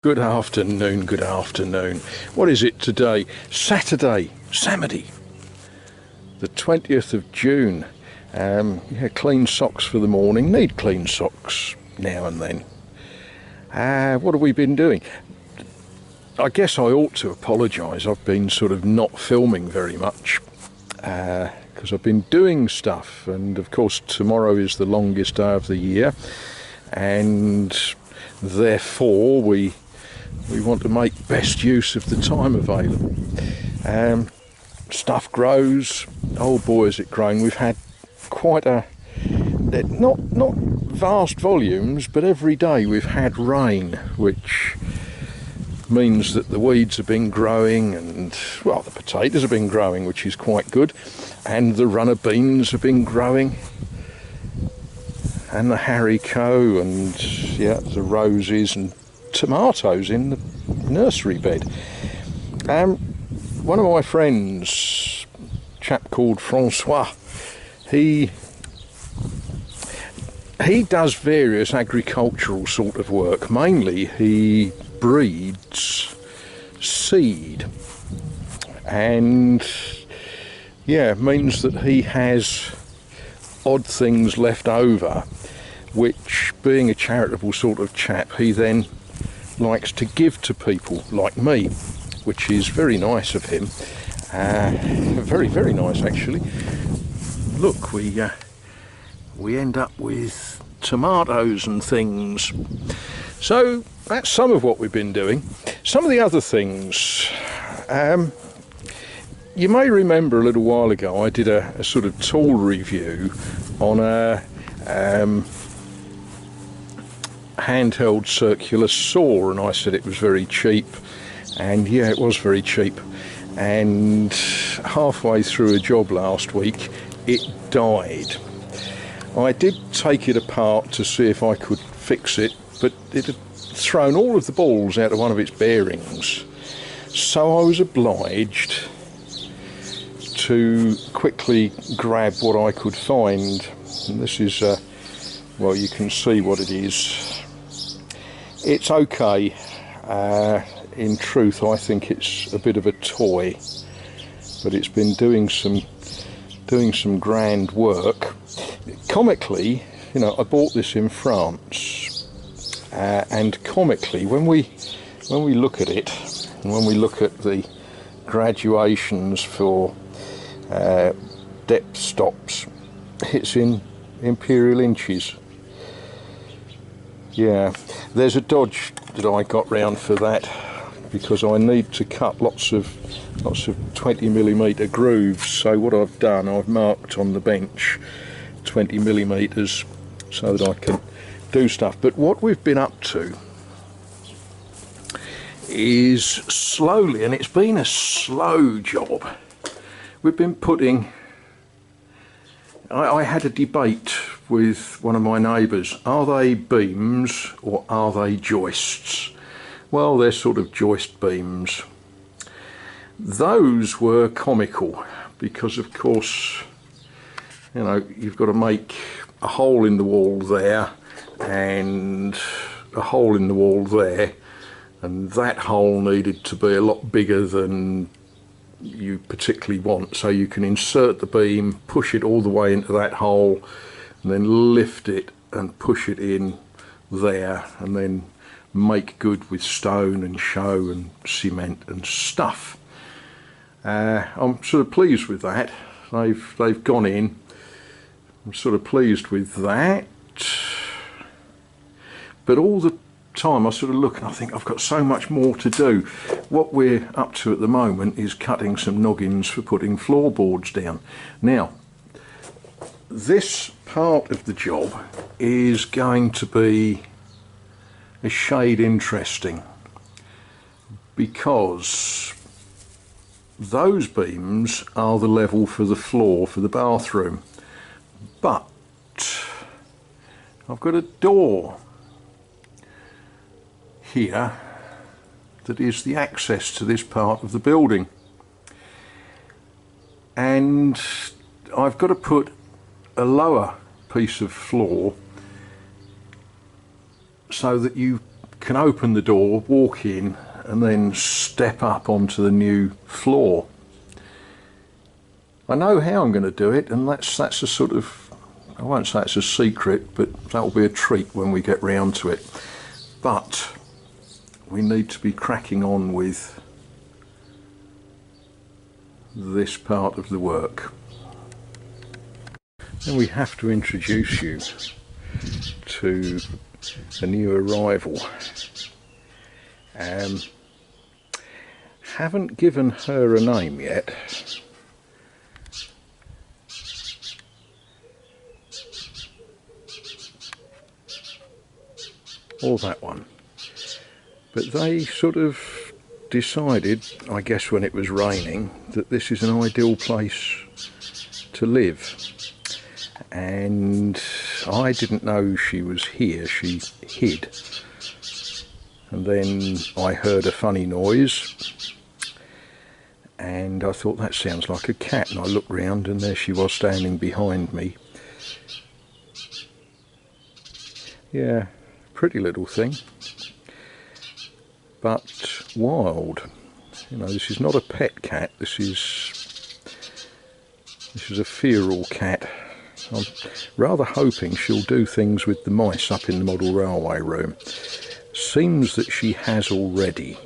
Good afternoon, good afternoon. What is it today? Saturday, Samedi, the 20th of June. Yeah, clean socks for the morning. Need clean socks now and then. What have we been doing? I guess I ought to apologise. I've been sort of not filming very much because I've been doing stuff, and of course tomorrow is the longest day of the year, and therefore we want to make best use of the time available. Stuff grows. Oh boy, has it grown. We've had quite a, not vast volumes, but every day we've had rain, which means that the weeds have been growing, and well, the potatoes have been growing, which is quite good, and the runner beans have been growing, and the haricot, and yeah, the roses and tomatoes in the nursery bed. One of my friends, a chap called Francois, he does various agricultural sort of work. Mainly he breeds seed, and yeah, means that he has odd things left over, which, being a charitable sort of chap, he then likes to give to people like me, which is very nice of him. Very, very nice actually. Look, we end up with tomatoes and things. So that's some of what we've been doing. Some of the other things, you may remember a little while ago I did a sort of tool review on a handheld circular saw, and I said it was very cheap, and yeah, it was very cheap, and halfway through a job last week it died. I did take it apart to see if I could fix it, but it had thrown all of the balls out of one of its bearings, so I was obliged to quickly grab what I could find, and this is well, you can see what it is. It's okay. In truth, I think it's a bit of a toy, but it's been doing some grand work. Comically, you know, I bought this in France, and comically, when we look at it, and when we look at the graduations for depth stops, it's in imperial inches. Yeah, there's a dodge that I got round for that, because I need to cut lots of 20mm grooves. So what I've done, I've marked on the bench 20mm so that I can do stuff. But what we've been up to is slowly, and it's been a slow job, we've been putting, I had a debate with one of my neighbours. Are they beams or are they joists? Well, they're sort of joist beams. Those were comical because, of course, you know, you've got to make a hole in the wall there and a hole in the wall there, and that hole needed to be a lot bigger than you particularly want, so you can insert the beam, push it all the way into that hole, and then lift it and push it in there, and then make good with stone and show and cement and stuff. I'm sort of pleased with that. They've gone in. I'm sort of pleased with that, but all the time I sort of look and I think I've got so much more to do. What we're up to at the moment is cutting some noggins for putting floorboards down. Now, this part of the job is going to be a shade interesting, because those beams are the level for the floor for the bathroom, but I've got a door here that is the access to this part of the building, and I've got to put a lower piece of floor so that you can open the door, walk in, and then step up onto the new floor. I know how I'm going to do it, and that's a sort of, I won't say it's a secret, but that'll be a treat when we get round to it. But we need to be cracking on with this part of the work. Then we have to introduce you to a new arrival. Haven't given her a name yet. Or that one. But they sort of decided, I guess when it was raining, that this is an ideal place to live. And I didn't know she was here, she hid. And then I heard a funny noise, and I thought that sounds like a cat, and I looked round and there she was standing behind me. Yeah, pretty little thing, but wild. You know, this is not a pet cat, this is a feral cat. I'm rather hoping she'll do things with the mice up in the model railway room. Seems that she has already.